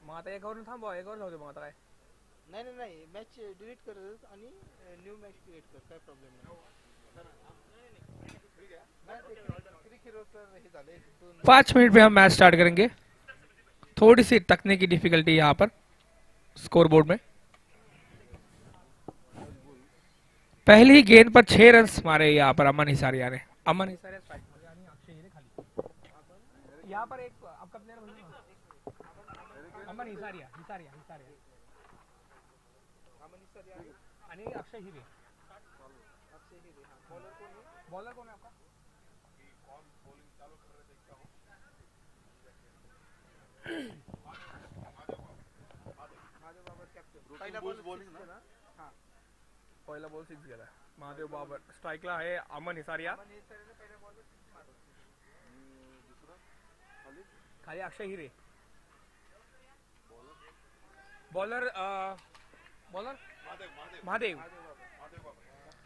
मग आता एकावरून थांबवा, एकावर जाऊ दे मग आता काय. नाही नाही नाही, मॅच डिलीट कर आणि न्यू मॅच क्रिएट कर, काय प्रॉब्लेम नाही. हे झाले 5 मिनट में हम मैच स्टार्ट करेंगे. थोड़ी सी तकनीकी डिफिकल्टी यहाँ पर स्कोर बोर्ड में. पहली गेंद पर 6 रन मारे यहाँ पर अमन हिसारिया ने. अमन हिसारिया स्ट्राइक पर यानी अक्षय हीरे खाली. यहाँ पर एक आपका प्लेयर अमन हिसारिया हिसारिया हिसारिया आणि अक्षय हिरे. बॉलर कौन है आपका? पहिला बॉलिंग ना. हां, पहिला बॉल 6 गेला. महादेव बाबर स्ट्राइकला आहे. अमन हिसारिया खाली अक्षय हिरे. Bowler bowler Mahadev.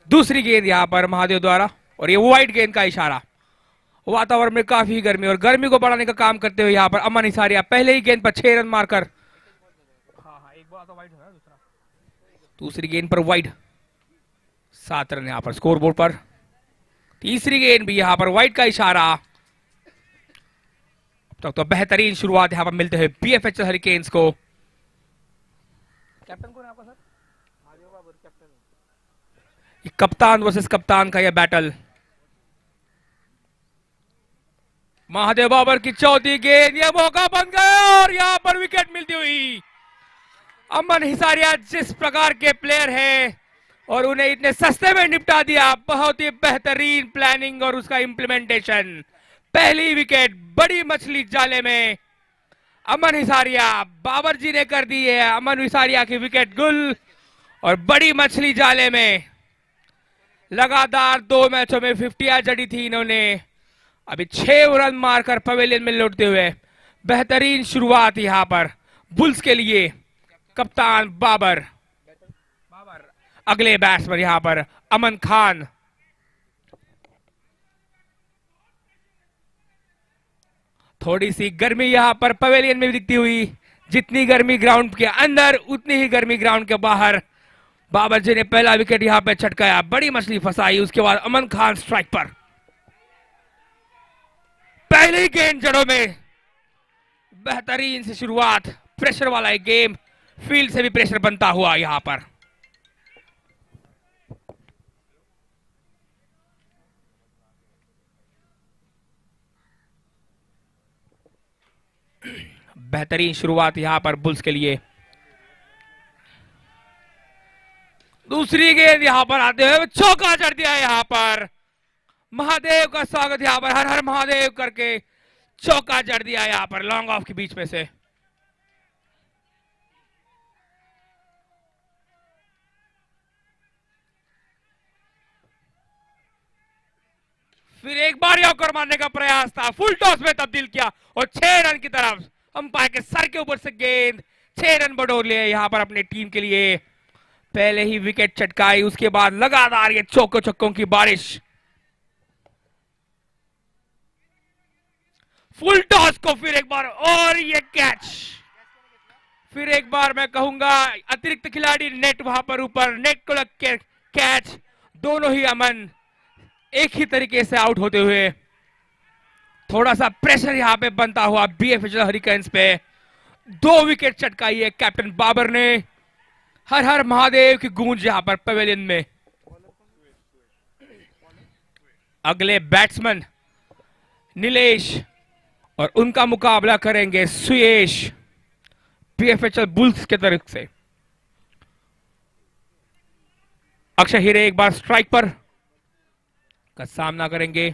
दूसरी गेंद यहाँ पर महादेव द्वारा और ये वाइट गेंद का इशारा. वातावरण में काफी गर्मी और गर्मी को बढ़ाने का काम करते हुए यहाँ पर अमन हिसारिया पहले ही गेंद पर 6 रन मारकर. हाँ, एक बॉल तो वाइट है, दूसरा दूसरी गेंद पर वाइट. 7 रन यहाँ पर स्कोर बोर्ड पर. तीसरी गेंद भी यहाँ पर वाइट का इशारा. तो बेहतरीन शुरुआत यहाँ पर मिलते हुए बीएफएचएल हरिकेन्स को. कैप्टन कौन है आपका सर? महादेव बाबर कैप्टन. कप्तान वर्सेस कप्तान का यह बैटल. महादेव बाबर की चौथी गेंद, यह मौका बन गया और यहां पर विकेट मिलती हुई. अमन हिसारिया जिस प्रकार के प्लेयर हैं और उन्हें इतने सस्ते में निपटा दिया. बहुत ही बेहतरीन प्लानिंग और उसका इंप्लीमेंटेशन. पहली विकेट बड़ी मछली जाले में. अमन हिसारिया, बाबर जी ने कर दी है अमन हिसारिया की विकेट गुल. और बड़ी मछली जाले में लगातार 2 मैचों में 50 जड़ी थी इन्होंने. अभी 6 रन मारकर पवेलियन में लौटते हुए बेहतरीन शुरुआत यहां पर बुल्स के लिए. कप्तान बाबर. अगले बैट्समैन यहां पर अमन खान. थोड़ी सी गर्मी यहां पर पवेलियन में दिखती हुई. जितनी गर्मी ग्राउंड के अंदर उतनी ही गर्मी ग्राउंड के बाहर. बाबर जी ने पहला विकेट यहां पर छटकाया, बड़ी मछली फंसाई. उसके बाद अमन खान स्ट्राइक पर. पहली गेंद जड़ों में बेहतरीन सी शुरुआत. प्रेशर वाला एक गेम, फील्ड से भी प्रेशर बनता हुआ यहां पर. बेहतरीन शुरुआत यहां पर बुल्स के लिए. दूसरी गेंद यहां पर आते हुए चौका जड़ दिया यहां पर. महादेव का स्वागत यहां पर हर हर महादेव करके चौका जड़ दिया यहां पर लॉन्ग ऑफ के बीच में से. फिर एक बार यॉर्कर मारने का प्रयास था, फुल टॉस में तब्दील किया और 6 रन की तरफ. अंपायर के सर के ऊपर से गेंद 6 रन बटोर लिए यहां पर अपनी टीम के लिए. पहले ही विकेट चटकाई, उसके बाद लगातार ये चौकों छक्कों की बारिश. फुल टॉस को फिर एक बार और ये कैच. फिर एक बार मैं कहूंगा अतिरिक्त खिलाड़ी नेट वहां पर ऊपर, नेट को लग के कैच. दोनों ही अमन एक ही तरीके से आउट होते हुए. थोड़ा सा प्रेशर यहां पे बनता हुआ बीएफएचएल हरिकेन्स पे. 2 विकेट चटकाई है कैप्टन बाबर ने. हर हर महादेव की गूंज यहां पर पवेलियन में. अगले बैट्समैन नीलेश और उनका मुकाबला करेंगे सुयेश बीएफएचएल बुल्स के तरफ से. अक्षय हीरे एक बार स्ट्राइक पर का सामना करेंगे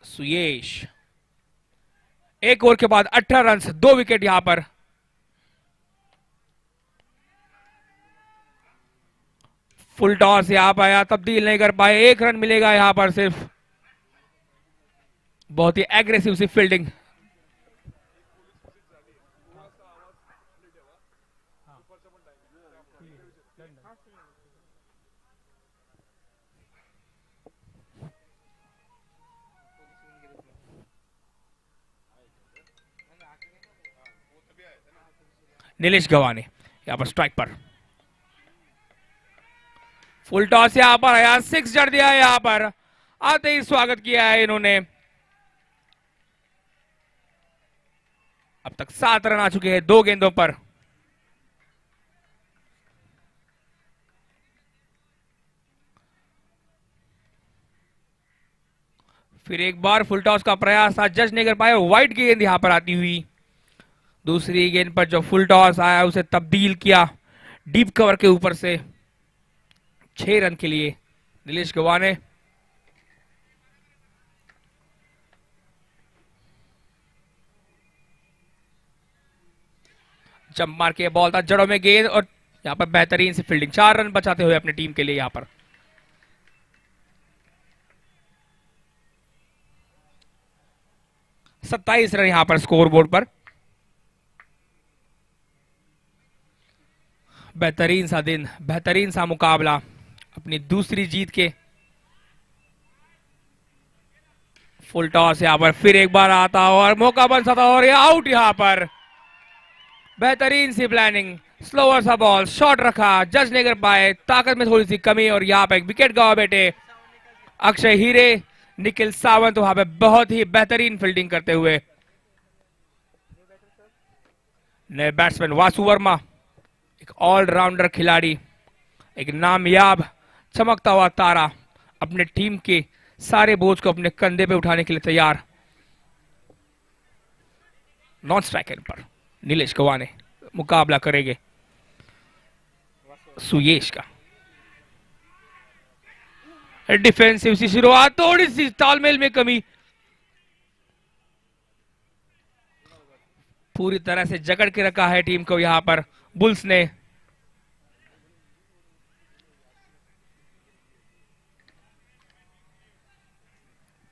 सुयेश. एक ओवर के बाद 18 रन, 2 विकेट यहां पर. फुल टॉस यहां पर आया, तब्दील नहीं कर पाए. 1 रन मिलेगा यहां पर सिर्फ. बहुत ही एग्रेसिव सी फील्डिंग. नीलेश गवाने यहां पर स्ट्राइक पर। फुल टॉस यहां पर आया, 6 जड़ दिया है यहां पर, आते ही स्वागत किया है इन्होंने। अब तक 7 रन आ चुके हैं 2 गेंदों पर। फिर एक बार फुल टॉस का प्रयास था, जज नहीं कर पाए, वाइड गेंद यहां पर आती हुई। दूसरी गेंद पर जो फुल टॉस आया उसे तब्दील किया डीप कवर के ऊपर से। 6 रन के लिए नीलेश गवाने। जंप मार के बॉल था जड़ों में गेंद, और यहां पर बेहतरीन से फील्डिंग, 4 रन बचाते हुए अपनी टीम के लिए यहां पर। सत्ताईस रन यहां पर स्कोर बोर्ड पर। बेहतरीन सा दिन, बेहतरीन सा मुकाबला अपनी दूसरी जीत के। फुल टॉस यहां पर फिर एक बार आता और मौका बन सकता, और ये आउट यहां पर। बेहतरीन सी प्लानिंग, स्लोअर सा बॉल, शॉट रखा, जज नहीं कर पाए, ताकत में थोड़ी सी कमी, और यहां पर एक विकेट गवा बेटे अक्षय हीरे। निखिल सावंत वहां पे बहुत ही बेहतरीन फील्डिंग करते हुए। नए बैट्समैन वासु वर्मा, एक ऑलराउंडर खिलाड़ी, एक नामयाब चमकता हुआ तारा, अपने टीम के सारे बोझ को अपने कंधे पे उठाने के लिए तैयार। नॉन स्ट्राइक एंड पर नीलेश गवाने मुकाबला करेंगे सुयेश का। डिफेंसिव सी शुरुआत, थोड़ी सी तालमेल में कमी, पूरी तरह से जकड़ के रखा है टीम को यहां पर बुल्स ने।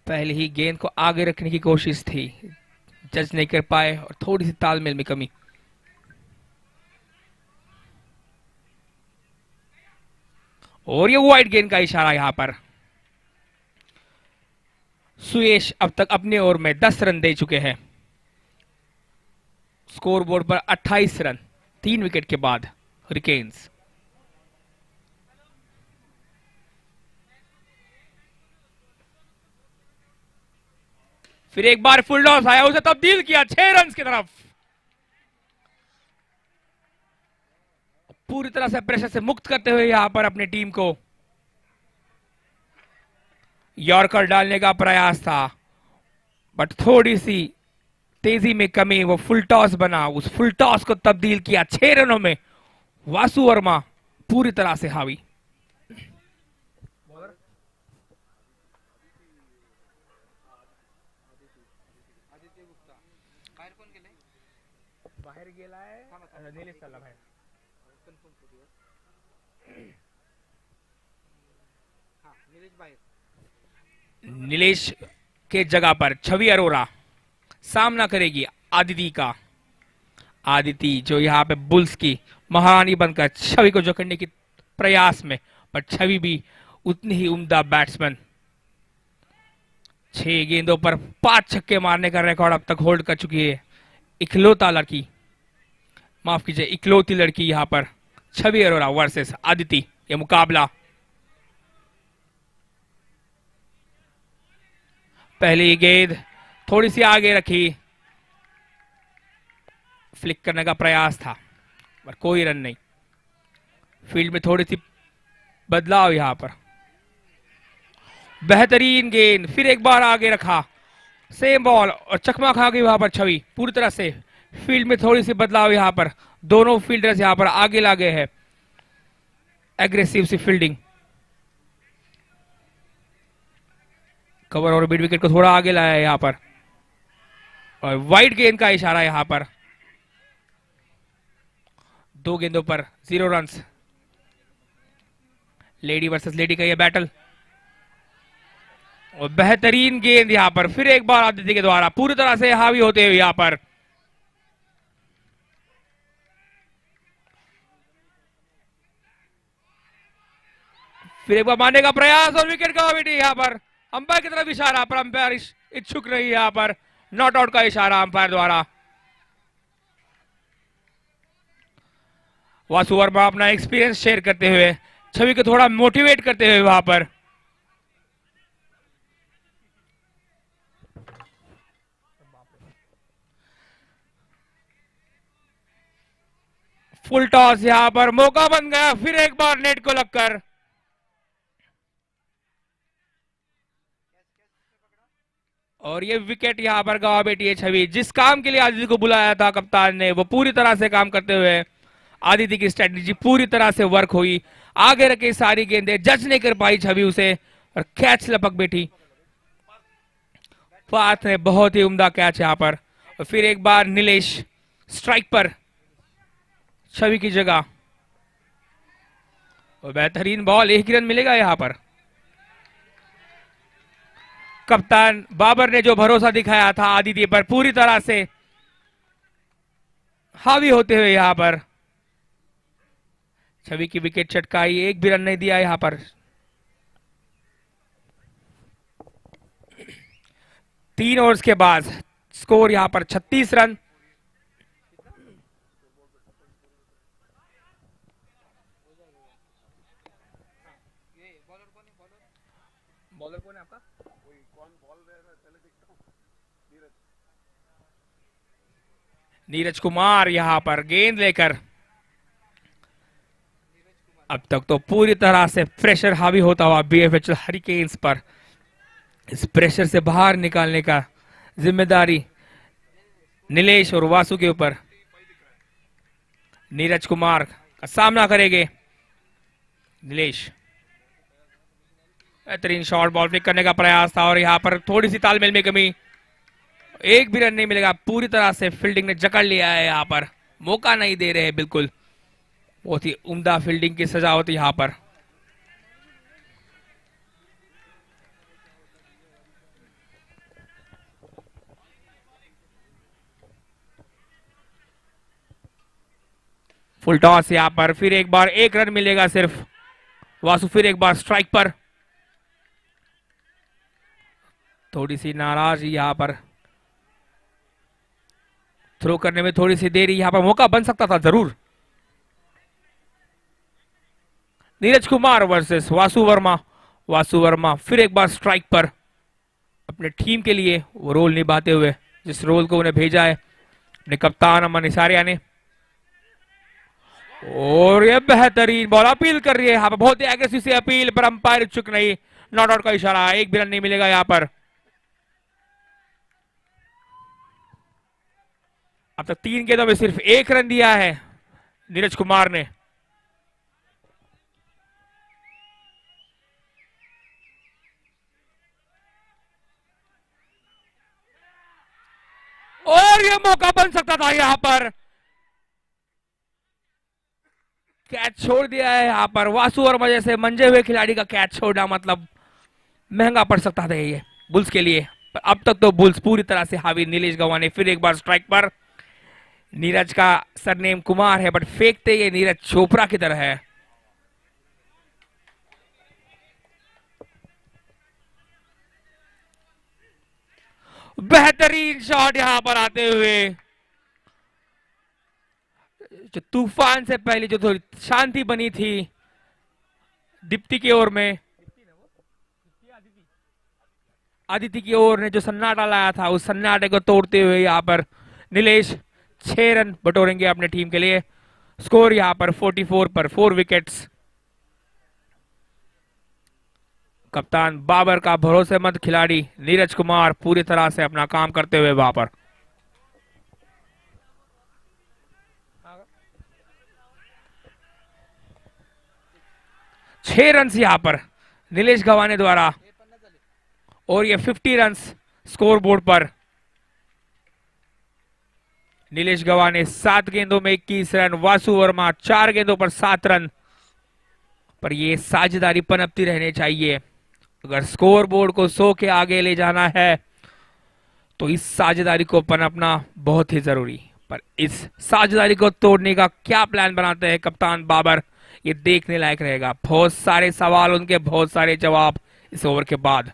पहले ही गेंद को आगे रखने की कोशिश थी, जज नहीं कर पाए, और थोड़ी सी तालमेल में कमी। और ये वाइड गेंद का इशारा यहां पर। सुयेश अब तक अपने ओवर में 10 रन दे चुके हैं। स्कोर बोर्ड पर 28 रन 3 विकेट के बाद हरिकेन्स। फिर एक बार फुल टॉस आया, उसे तब्दील किया 6 रन की तरफ। पूरी तरह से प्रेशर से मुक्त करते हुए यहां पर अपनी टीम को यॉर्कर डालने का प्रयास था, बट थोड़ी सी तेजी में कमी, वो फुल टॉस बना, उस फुल टॉस को तब्दील किया 6 रनों में। वासु वर्मा पूरी तरह से हावी। बाहेर गेलाय नीलेश चालला बाहेर। नीलेश के जगह पर छवि अरोरा सामना करेगी आदिति का। आदिति जो यहाँ पे बुल्स की महारानी बनकर छवि को जकड़ने के प्रयास में, पर छवि भी उतनी ही उम्दा बैट्समैन। 6 गेंदों पर 5 छक्के मारने का रिकॉर्ड अब तक होल्ड कर चुकी है इकलौता लड़की, माफ कीजिए इकलौती लड़की यहां पर छवि अरोरा वर्सेस आदिति। ये मुकाबला पहली गेंद थोड़ी सी आगे रखी, फ्लिक करने का प्रयास था, पर कोई रन नहीं। फील्ड में थोड़ी सी बदलाव यहां पर। बेहतरीन गेंद, फिर एक बार आगे रखा, सेम बॉल, और चकमा खा गई वहां पर छवि पूरी तरह से। फील्ड में थोड़ी सी बदलाव यहां पर, दोनों फील्डर्स यहां पर आगे लागे हैं। एग्रेसिव सी फील्डिंग, कवर और मिड विकेट को थोड़ा आगे लाया यहां पर, और वाइड गेंद का इशारा यहां पर। 2 गेंदों पर 0 रन्स। लेडी वर्सेस लेडी का यह बैटल, और बेहतरीन गेंद यहां पर, फिर एक बार आदित्य के द्वारा पूरी तरह से हावी होते हुए यहां पर। फिर एक बार मारने का प्रयास, और विकेट का बेटी यहां पर। अंपायर की तरफ इशारा, पर अंपायर इच्छुक नहीं यहां पर। नॉट आउट का इशारा अंपायर द्वारा। वासु वर्मा अपना एक्सपीरियंस शेयर करते हुए छवि को थोड़ा मोटिवेट करते हुए वहां पर फुल टॉस, यहां पर मौका बन गया फिर एक बार नेट को लगकर। और ये विकेट यहां पर गवा बैठी है छवि। जिस काम के लिए आदित्य को बुलाया था कप्तान ने, वो पूरी तरह से काम करते हुए आदित्य की स्ट्रेटजी पूरी तरह से वर्क हुई। आगे रखे सारी गेंदें, जज नहीं कर पाई छवि उसे और कैच लपक बैठी। पाथ ने बहुत ही उम्दा कैच यहां पर। और फिर एक बार नीलेश स्ट्राइक पर छवि की जगह। और बेहतरीन बॉल, एक रन मिलेगा यहां पर। कप्तान बाबर ने जो भरोसा दिखाया था आदित्य पर, पूरी तरह से हावी होते हुए यहां पर छवि की विकेट चटकाई, एक भी रन नहीं दिया यहां पर। 3 ओवर्स के बाद स्कोर यहां पर 36 रन। बॉलर कौन है आपका? नीरज कुमार यहां पर गेंद लेकर। अब तक तो पूरी तरह से प्रेशर हावी होता हुआ बीएफएचएल हरिकेन्स पर। इस प्रेशर से बाहर निकालने का जिम्मेदारी नीलेश और वासु के ऊपर। नीरज कुमार का सामना करेंगे नीलेश। बेहतरीन शॉर्ट बॉल फ्लिक करने का प्रयास था और यहां पर थोड़ी सी तालमेल में कमी, एक भी रन नहीं मिलेगा। पूरी तरह से फील्डिंग ने जकड़ लिया है यहां पर, मौका नहीं दे रहे हैं बिल्कुल। बहुत ही उम्दा फील्डिंग की सजावट यहां पर। फुल टॉस यहां पर, फिर एक बार एक रन मिलेगा सिर्फ। वासु फिर एक बार स्ट्राइक पर। थोड़ी सी नाराज यहां पर, थ्रो करने में थोड़ी सी देरी, यहां पर मौका बन सकता था जरूर। नीरज कुमार वर्सेस वासु वर्मा। वासु वर्मा फिर एक बार स्ट्राइक पर, अपने टीम के लिए वो रोल निभाते हुए जिस रोल को उन्हें भेजा है अपने कप्तान अमन इसारिया ने। और ये बेहतरीन बॉल, अपील कर रही है यहां पर, बहुत ही एग्रेसिव से अपील पर अंपायर चुक नहीं। नॉट आउट का इशारा, एक भी रन नहीं मिलेगा यहां पर। अब तक 3 गेंदों में सिर्फ 1 रन दिया है नीरज कुमार ने। और यह मौका बन सकता था यहां पर, कैच छोड़ दिया है यहां पर। वासु वर्मा जैसे मंजे हुए खिलाड़ी का कैच छोड़ना मतलब महंगा पड़ सकता था ये बुल्स के लिए। पर अब तक तो बुल्स पूरी तरह से हावी। नीलेश गवाने फिर एक बार स्ट्राइक पर। नीरज का सरनेम कुमार है बट फेंकते ये नीरज चोपड़ा की तरह है। बेहतरीन शॉट यहां पर आते हुए, जो तूफान से पहले जो थोड़ी शांति बनी थी दीप्ति की ओर में, आदित्य की ओर ने जो सन्नाटा लाया था उस सन्नाटे को तोड़ते हुए यहां पर नीलेश 6 रन बटोरेंगे अपने टीम के लिए। स्कोर यहां पर 44 पर 4 विकेट्स। कप्तान बाबर का भरोसेमंद खिलाड़ी नीरज कुमार पूरी तरह से अपना काम करते हुए वहां पर। छह रन यहां पर नीलेश गवाने द्वारा और ये 50 रन स्कोर बोर्ड पर। नीलेश गवाने 7 गेंदों में 21 रन, वासु वर्मा 4 गेंदों पर 7 रन। पर ये साझेदारी पनपती रहनी चाहिए। अगर स्कोर बोर्ड को 100 के आगे ले जाना है तो इस साझेदारी को पनपना बहुत ही जरूरी। पर इस साझेदारी को तोड़ने का क्या प्लान बनाते हैं कप्तान बाबर, ये देखने लायक रहेगा। बहुत सारे सवाल, उनके बहुत सारे जवाब इस ओवर के बाद।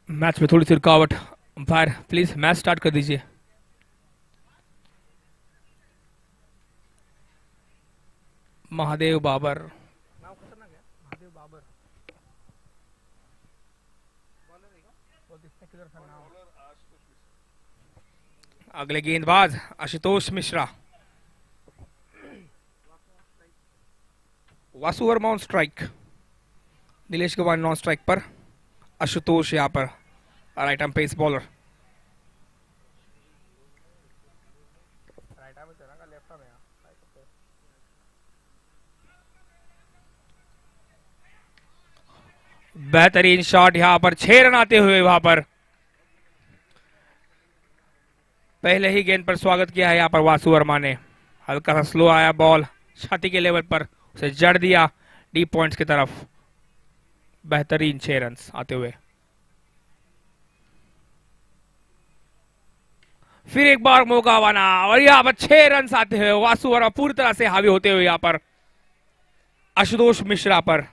मैच में थोड़ी सी रुकावट, अंपायर प्लीज मैच स्टार्ट कर दीजिए। महादेव बाबर, महादेव बाबर अगले गेंदबाज Ashutosh Mishra. Vasu Verma on strike, Nilesh Gawan non strike पर, आशुतोष यहाँ पर राइट आर्म पेस बॉलर। बेहतरीन शॉट यहां पर, 6 रन आते हुए वहां पर पहले ही गेंद पर स्वागत किया है यहाँ पर वासु वर्मा ने। हल्का सा स्लो आया बॉल, छाती के लेवल पर उसे जड़ दिया डीप पॉइंट्स की तरफ। बेहतरीन 6 रन आते हुए। फिर एक बार मौका बना और यहाँ पर 6 रन आते हुए वासु वर्मा पूरी तरह से हावी होते हुए यहाँ पर आशुतोष मिश्रा पर।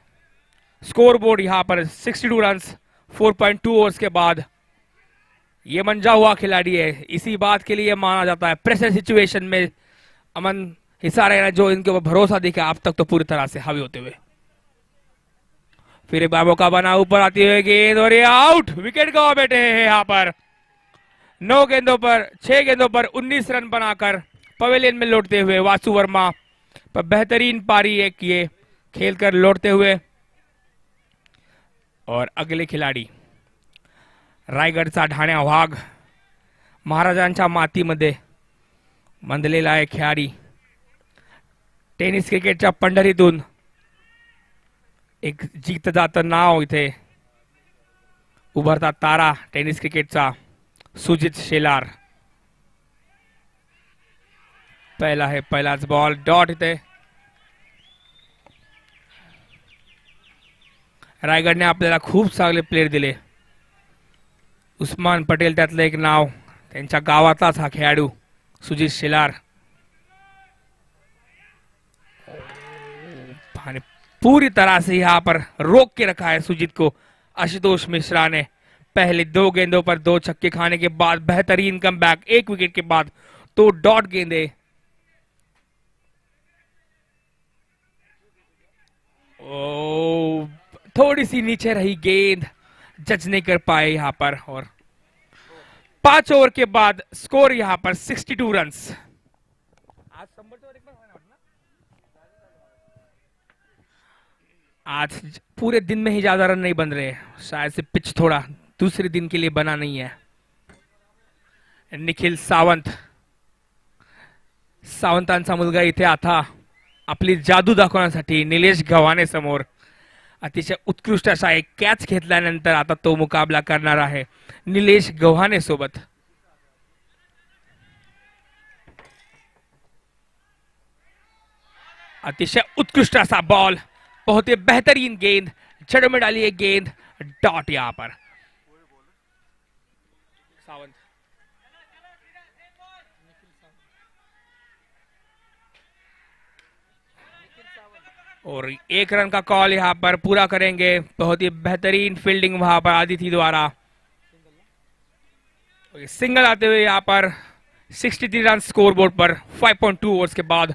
स्कोर बोर्ड यहां पर 62 रन 4.2 ओवर्स के बाद। ये मंजा हुआ खिलाड़ी है, इसी बात के लिए माना जाता है प्रेशर सिचुएशन में अमन हिसारे ने जो इनके ऊपर भरोसा दिखा अब तक तो पूरी तरह से हावी होते हुए। फिर एक बार मौका बना, ऊपर आती हुई गेंद और ये आउट, विकेट गवा बैठे हैं यहाँ पर। 9 गेंदों पर 6 गेंदों पर 19 रन बनाकर पवेलियन में लौटते हुए वासु वर्मा पर बेहतरीन पारी एक ये खेलकर लौटते हुए। और अगले खिलाडी रायगडचा ढाण्या वाघ, महाराजांच्या मातीमध्ये मंदलेला एक खेळाडी, टेनिस क्रिकेटच्या पंढरीतून एक जीत जातं नाव इथे उभरता तारा टेनिस क्रिकेटचा सुजित शेलार। पहिलाच बॉल डॉट इथे। रायगडने आपल्याला खूप चांगले प्लेयर दिले, उस्मान पटेल त्यातलं एक नाव, त्यांच्या गावातलाच हा खेळाडू सुजित शेलार। पूरी तरह से यहाँ पर रोक के रखा है सुजीत को आशुतोष मिश्रा ने। पहले 2 गेंदों पर 2 छक्के खाने के बाद बेहतरीन कमबैक, 1 विकेट के बाद 2 डॉट गेंदे। थोड़ी सी नीचे रही गेंद, जज नहीं कर पाए यहां पर। और 5 ओवर के बाद स्कोर यहां पर 62 रन। आज पूरे दिन में ही ज्यादा रन नहीं बन रहे, शायद से पिच थोड़ा दूसरे दिन के लिए बना नहीं है। निखिल सावंत, सावंतांचा मुलगा इथे आता आपली जादू दाखवण्यासाठी निलेश गव्हाणे समोर। अतिशय उत्कृष्ट असा एक कॅच घेतल्यानंतर आता तो मुकाबला करणार आहे निलेश गव्हाणे सोबत। अतिशय उत्कृष्ट असा बॉल, बहुत ही बेहतरीन गेंद, जड़ में डाली एक गेंद, डॉट यहां पर। सावंत और 1 रन का कॉल यहां पर पूरा करेंगे। बहुत ही बेहतरीन फील्डिंग वहां पर आदिति द्वारा। सिंगल आते हुए यहां पर 63 रन स्कोर बोर्ड पर 5.2 ओवर्स के बाद।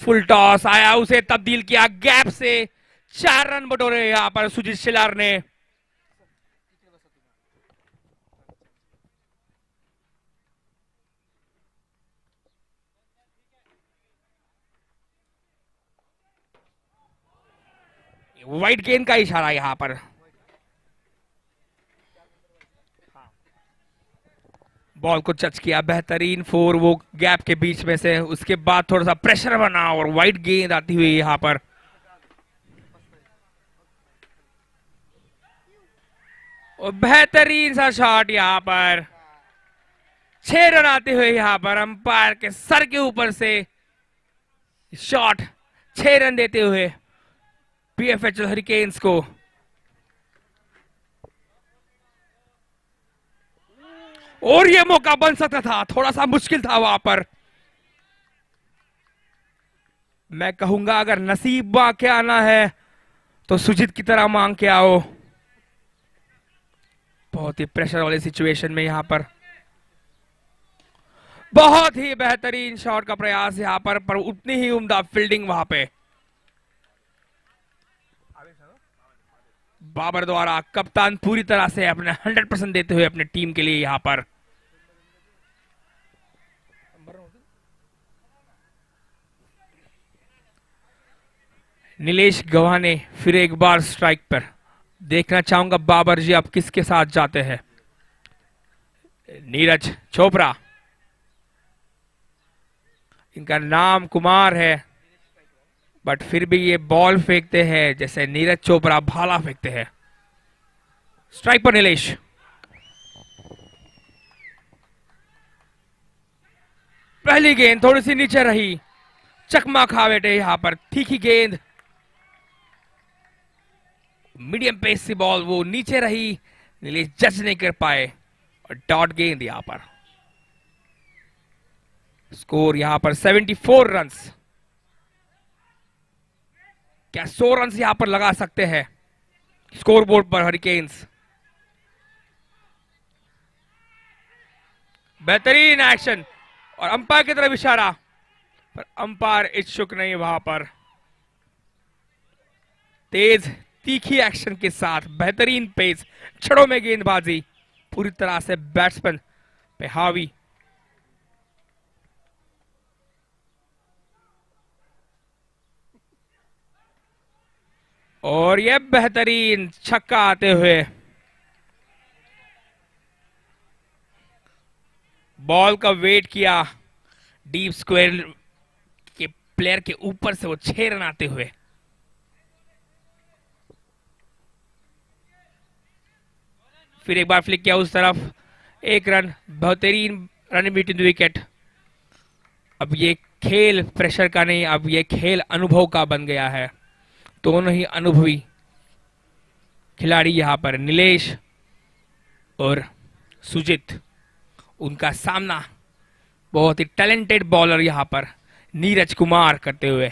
फुल टॉस आया, उसे तब्दील किया गैप से, 4 रन बटोरे यहां पर सुजीत शेलार ने। वाइड गेंद का इशारा यहां पर। बॉल को टच किया, बेहतरीन फोर वो गैप के बीच में से, उसके बाद थोड़ा सा प्रेशर बना और वाइड गेंद आती हुई यहां पर। और बेहतरीन सा शॉट यहां पर, 6 रन आते हुए यहां पर अंपायर के सर के ऊपर से शॉट, 6 रन देते हुए बीएफएचएल हरिकेन्स को। और ये मौका बन सकता था, थोड़ा सा मुश्किल था वहां पर। मैं कहूंगा अगर नसीब मांग के आना है तो सुजीत की तरह मांग के आओ। बहुत ही प्रेशर वाली सिचुएशन में यहां पर बहुत ही बेहतरीन शॉट का प्रयास यहां पर उतनी ही उम्दा फील्डिंग वहां पे बाबर द्वारा। कप्तान पूरी तरह से अपने 100% देते हुए अपने टीम के लिए यहां पर। नीलेश गव्हाणे फिर एक बार स्ट्राइक पर। देखना चाहूंगा बाबर जी आप किसके साथ जाते हैं। नीरज चोपड़ा, इनका नाम कुमार है बट फिर भी ये बॉल फेंकते हैं जैसे नीरज चोपड़ा भाला फेंकते हैं। स्ट्राइक पर नीलेश। पहली गेंद थोड़ी सी नीचे रही, चकमा खा बैठे यहां पर। तीखी गेंद, मीडियम पेस सी बॉल वो नीचे रही, नीलेश जज नहीं कर पाए और डॉट गेंद यहां पर। स्कोर यहां पर 74 रन्स। क्या 100 रन्स यहां पर लगा सकते हैं स्कोर बोर्ड पर हरिकेन्स। बेहतरीन एक्शन और अंपायर की तरफ इशारा, पर अंपायर इच्छुक नहीं वहां पर। तेज तीखी एक्शन के साथ बेहतरीन पेस, छड़ों में गेंदबाजी, पूरी तरह से बैट्समैन पे हावी। और यह बेहतरीन छक्का आते हुए बॉल का वेट किया, डीप स्क्वायर के प्लेयर के ऊपर से वो 6 रन आते हुए। फिर एक बार फ्लिक किया उस तरफ, 1 रन, बेहतरीन रन बिटवीन द विकेट। अब ये खेल प्रेशर का नहीं, अब ये खेल अनुभव का बन गया है। दोनों ही अनुभवी खिलाड़ी यहां पर, नीलेश और सुजीत, उनका सामना बहुत ही टैलेंटेड बॉलर यहां पर नीरज कुमार करते हुए।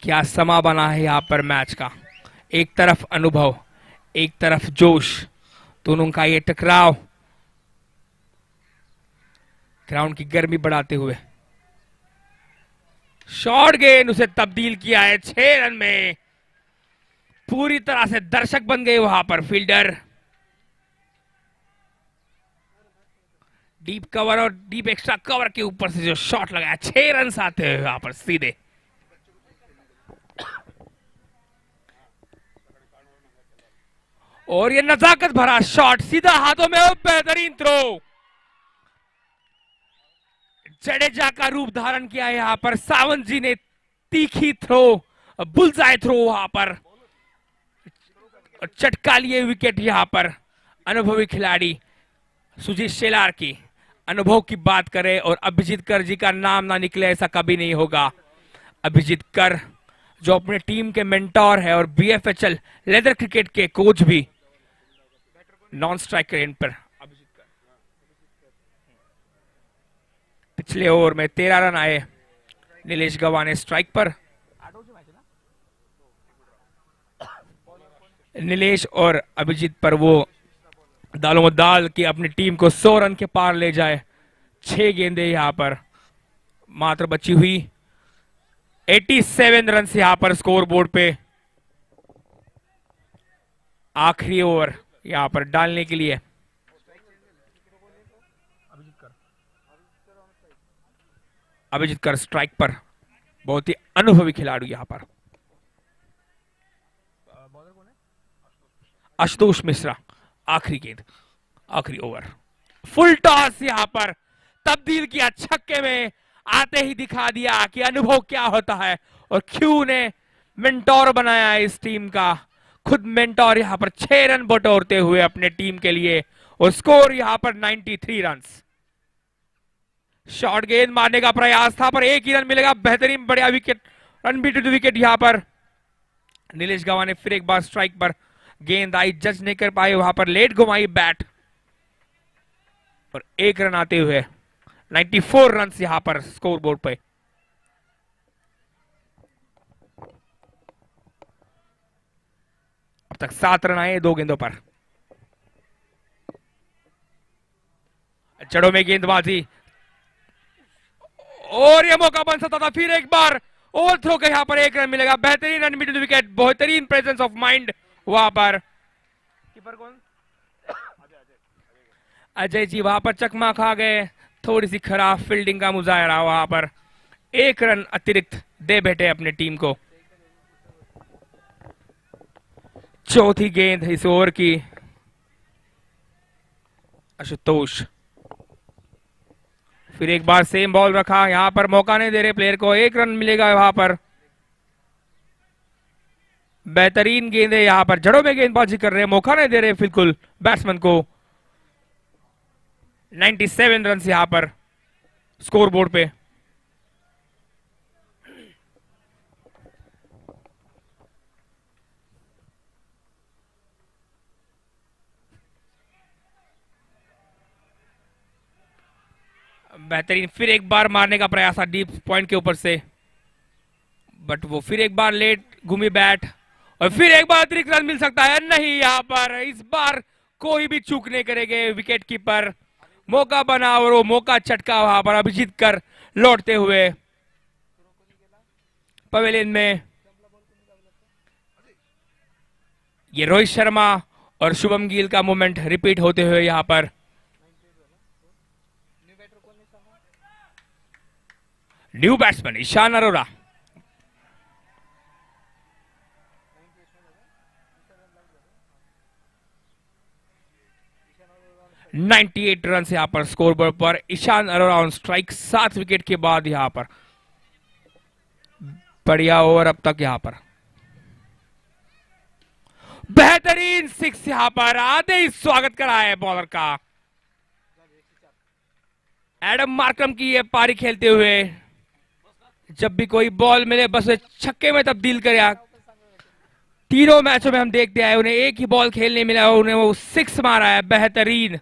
क्या समा बना है यहां पर मैच का। एक तरफ अनुभव, एक तरफ जोश, दोनों का ये टकराव ग्राउंड की गर्मी बढ़ाते हुए। शॉर्ट गेंद उसे तब्दील किया है 6 रन में। पूरी तरह से दर्शक बन गए वहां पर फील्डर। डीप कवर और डीप एक्स्ट्रा कवर के ऊपर से जो शॉट लगाया, 6 रन आते हैं वहां पर सीधे। और ये नजाकत भरा शॉट सीधा हाथों में, बेहतरीन थ्रो, जडेजा का रूप धारण किया यहां पर। सावंत जी ने तीखी थ्रो, बुलजाई थ्रो वहां पर, चटका लिए विकेट यहां पर। अनुभवी खिलाड़ी सुजीत शेलार की अनुभव की बात करें और अभिजीत कर जी का नाम ना निकले ऐसा कभी नहीं होगा। अभिजीत कर जो अपने टीम के मेंटोर है और बीएफएचएल लेदर क्रिकेट के कोच भी। नॉन स्ट्राइकर एंड पर पिछले ओवर में 13 रन आए। नीलेश गव्हाणे स्ट्राइक पर। नीलेश और अभिजीत पर वो दालों में दाल की अपनी टीम को 100 रन के पार ले जाए। 6 गेंदें यहां पर मात्र बची हुई। 87 रन यहां पर स्कोर बोर्ड पे। आखिरी ओवर यहां पर डालने के लिए अभिजीत कर स्ट्राइक पर। बहुत ही अनुभवी खिलाड़ी यहां पर। आशुतोष मिश्रा आखिरी गेंद, आखिरी ओवर, फुल टॉस यहां पर तब्दील किया, छक्के में आते ही दिखा दिया कि अनुभव क्या होता है और क्यों ने मेंटोर बनाया इस टीम का। खुद मेंटोर यहां पर 6 रन बटोरते हुए अपने टीम के लिए और स्कोर यहां पर 93 रन। शॉर्ट गेंद मारने का प्रयास था पर एक ही रन मिलेगा, बेहतरीन बढ़िया विकेट, रन बीट विकेट यहां पर। नीलेश गवा ने फिर एक बार स्ट्राइक पर गेंद आई, जज नहीं कर पाए, वहां पर लेट घुमाई बैट और 1 रन आते हुए 94 रन यहां पर स्कोर बोर्ड पे। अब तक 7 रन आए 2 गेंदों पर। जड़ों में गेंदबाजी और यह मौका बन सकता था, फिर एक बार ओवर थ्रो के यहां पर 1 रन मिलेगा, बेहतरीन रन मिड विकेट, बेहतरीन प्रेजेंस ऑफ माइंड वहां पर। कीपर कौन? अजय जी वहां पर चकमा खा गए, थोड़ी सी खराब फील्डिंग का मुजाहरा वहां पर, 1 रन अतिरिक्त दे बैठे अपने टीम को। चौथी गेंद इस ओवर की, आशुतोष फिर एक बार सेम बॉल रखा, यहां पर मौका नहीं दे रहे प्लेयर को, 1 रन मिलेगा वहां पर। बेहतरीन गेंद है यहां पर, जड़ों में गेंदबाजी कर रहे हैं, मौका नहीं दे रहे बिल्कुल बैट्समैन को। 97 रन यहां पर स्कोर बोर्ड पे। बेहतरीन फिर एक बार मारने का प्रयास था डीप पॉइंट के ऊपर से, बट वो फिर एक बार लेट घूमी बैट और फिर एक बार अतिरिक्त रन मिल सकता है, नहीं यहां पर इस बार कोई भी चूक नहीं करेंगे विकेट कीपर। मौका बना और वो मौका चटका वहां पर अभिजीत कर लौटते हुए पवेलियन में। ये रोहित शर्मा और शुभम गिल का मूवमेंट रिपीट होते हुए यहां पर। New batsman Ishan Arora, 98 run यहां पर स्कोर बोर्ड पर। Ishan Arora on strike, 7 wicket के बाद यहां पर बढ़िया ओवर अब तक यहां पर। बेहतरीन 6 यहां पर, आते ही स्वागत करा है बॉलर का। एडम मार्करम की ये पारी खेलते हुए जब भी कोई बॉल मिले बस वे छक्के में तब्दील करे। तीनों मैचों में हम देखते आए उन्हें एक ही बॉल खेलने मिला, उन्हें वो 6 मारा है, बेहतरीन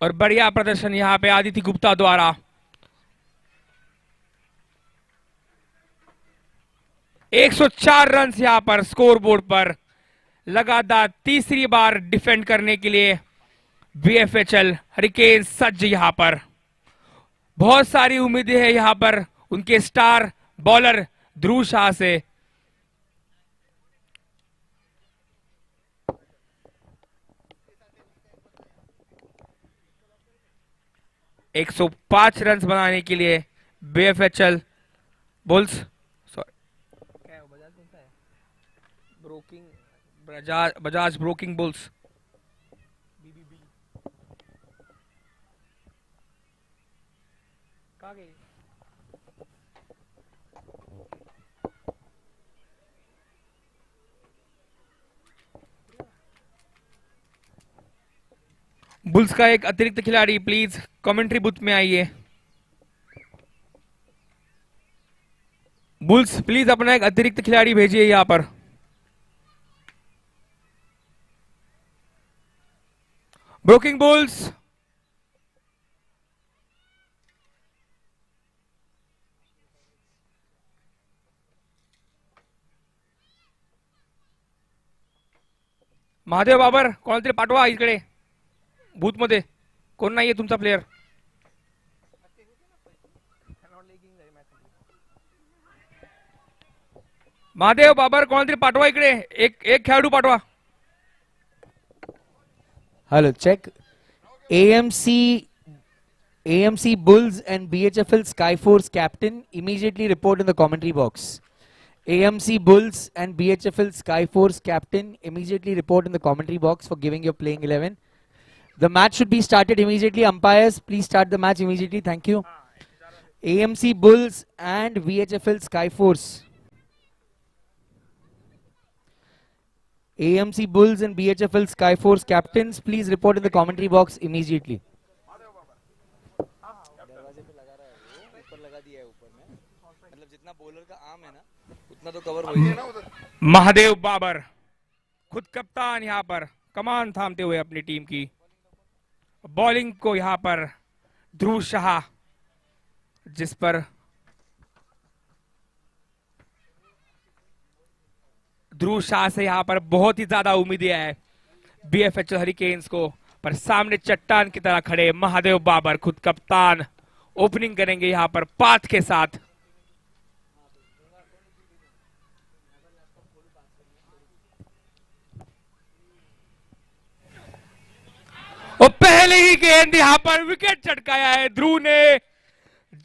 और बढ़िया प्रदर्शन यहां पे आदित्य गुप्ता द्वारा। एक 104 रन यहां पर स्कोर बोर्ड पर, लगातार तीसरी बार डिफेंड करने के लिए बीएफएचएल हरिकेन सज्ज यहां पर। बहुत सारी उम्मीदें हैं यहां पर उनके स्टार बॉलर ध्रुव शाह से। एक 105 रन बनाने के लिए BFHL bulls Bajaj broking bulls BBB कहाँ गए? बुल्स का एक अतिरिक्त खिलाड़ी प्लीज कमेंट्री बूथ में आइए। बुल्स प्लीज अपना एक अतिरिक्त खिलाड़ी भेजिए यहां पर। ब्रोकिंग बुल्स, महादेव बाबर कोणतरी पाठवा इकडे बूथ मध्ये। कोण नाहीये तुमचा प्लेयर? महादेव बाबर कोणतरी पाठवा इकडे, एक खेळाडू पाठवा। Hello, check. AMC Bulls and BHFL Skyforce captain immediately report in the commentary box. AMC Bulls and BHFL Skyforce captain, immediately report in the commentary box for giving your playing 11. The match should be started immediately. Umpires, please start the match immediately. Thank you. AMC Bulls and BHFL Skyforce. AMC Bulls and BHFL Skyforce captains, please report in the commentary box immediately. Mahadev Babar खुद कप्तान यहाँ पर कमान थामते हुए अपनी team की bowling को यहाँ पर ध्रुव शाह, जिस पर ध्रुव शाह से यहाँ पर बहुत ही ज्यादा उम्मीदें है बीएफएचएल हरिकेन्स को, पर सामने चट्टान की तरह खड़े महादेव बाबर खुद कप्तान ओपनिंग करेंगे यहाँ पर पाथ के साथ। और पहले ही गेंद यहाँ पर विकेट चटकाया है ध्रुव ने।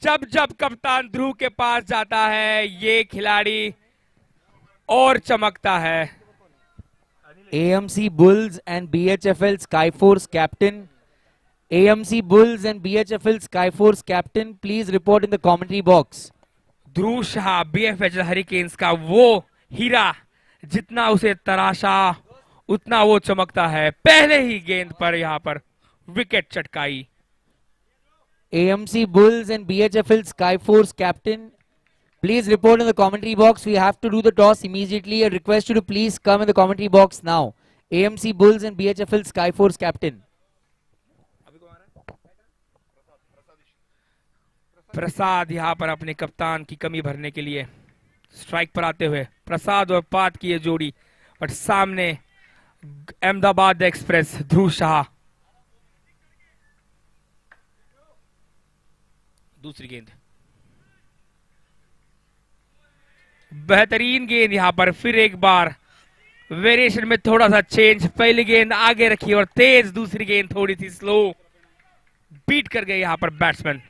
जब जब कप्तान ध्रुव के पास जाता है ये खिलाड़ी और चमकता है। AMC Bulls and BHFL Skyforce captain. AMC Bulls and BHFL Skyforce captain, please report in the commentary box. Dhruv Shah BFHL hurricanes का वो हीरा, जितना उसे तराशा उतना वो चमकता है। पहले ही गेंद पर यहाँ पर wicket चटकाई। AMC Bulls and BHFL Skyforce captain, please report in the commentary box. We have to do the toss immediately. I request you to please come in the commentary box now. AMC Bulls and BHFL Skyforce captain. प्रसाद यहाँ पर अपने कप्तान की कमी भरने के लिए strike पर आते हुए प्रसाद और पात की ये जोड़ी, बट सामने अहमदाबाद एक्सप्रेस ध्रुव शाह। दूसरी गेंद बेहतरीन गेंद यहाँ पर फिर एक बार वेरिएशन में थोड़ा सा चेंज। पहली गेंद आगे रखी और तेज, दूसरी गेंद थोड़ी सी स्लो, बीट कर गए यहाँ पर बैट्समैन।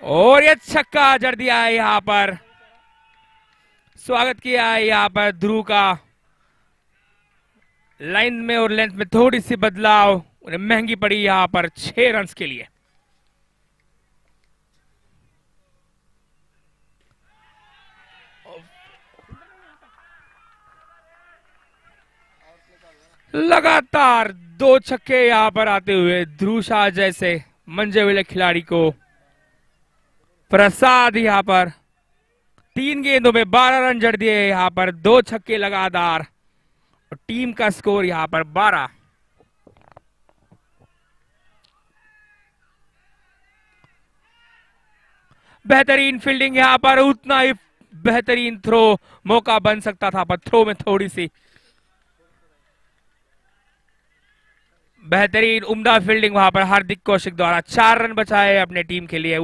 और ये छक्का जड़ दिया है यहाँ पर। स्वागत किया है यहाँ पर ध्रुव का। लाइन में और लेंथ में थोड़ी सी बदलाव उन्हें महंगी पड़ी यहाँ पर 6 रन्स के लिए। लगातार 2 छक्के यहाँ पर आते हुए ध्रुव शाह जैसे मंजे वाले खिलाड़ी को प्रसाद यहाँ पर 3 गेंदों में 12 रन जड़ दिए यहाँ पर, 2 छक्के लगातार और टीम का स्कोर यहाँ पर 12। बेहतरीन फील्डिंग यहाँ पर, उतना ही बेहतरीन थ्रो मौका बन सकता था पर थ्रो में थोड़ी सी बेहतरीन उम्दा फील्डिंग वहां पर हार्दिक कौशिक द्वारा। 4 रन बचाए अपने टीम के लिए।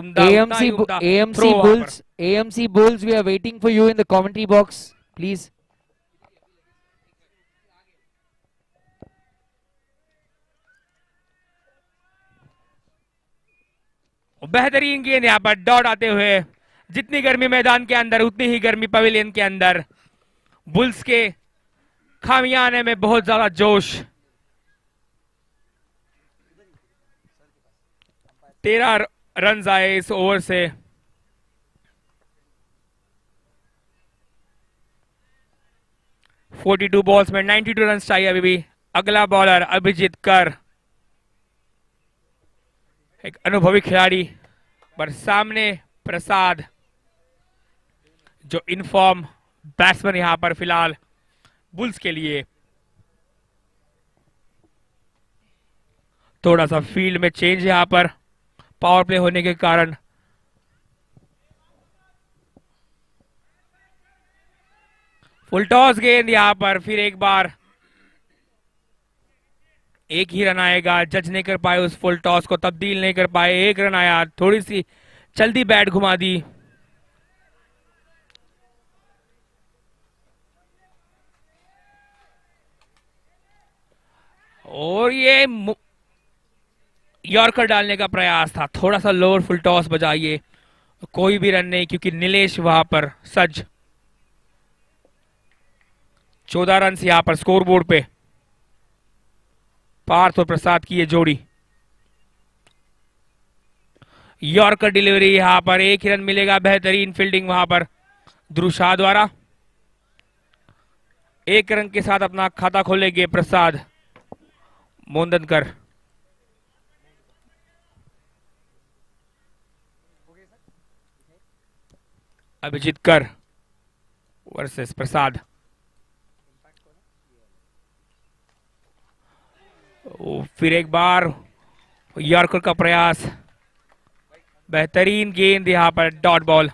AMC Bulls, we are waiting for you in the commentary box, please. बेहतरीन गेंद यहाँ पर डॉट आते हुए। जितनी गर्मी मैदान के अंदर उतनी ही गर्मी पवेलियन के अंदर। बुल्स के खामियां आने में बहुत ज्यादा जोश। 13 रन आए इस ओवर से। फोर्टी 42 बॉल्स में 92 रन चाहिए अभी भी। अगला बॉलर अभिजीत कर, एक अनुभवी खिलाड़ी, पर सामने प्रसाद जो इनफॉर्म बैट्समैन यहां पर फिलहाल बुल्स के लिए। थोड़ा सा फील्ड में चेंज यहां पर पावर प्ले होने के कारण। फुल टॉस गेंद यहां पर फिर एक बार। एक ही रन आएगा, जज नहीं कर पाए उस फुल टॉस को, तब्दील नहीं कर पाए। 1 रन आया, थोड़ी सी जल्दी बैट घुमा दी। और ये यॉर्कर डालने का प्रयास था, थोड़ा सा लोअर फुल टॉस बजाइए, कोई भी रन नहीं क्योंकि नीलेश वहां पर सज। 14 रन यहां पर स्कोरबोर्ड पे पार्थ और प्रसाद की ये जोड़ी। यॉर्कर डिलीवरी यहां पर 1 ही रन मिलेगा। बेहतरीन फील्डिंग वहां पर ध्रुव शाह द्वारा। 1 रन के साथ अपना खाता खोलेंगे प्रसाद मोंदनकर। अभिजीत कर वर्सेस प्रसाद। फिर एक बार यॉर्कर का प्रयास, बेहतरीन गेंद यहां पर डॉट बॉल।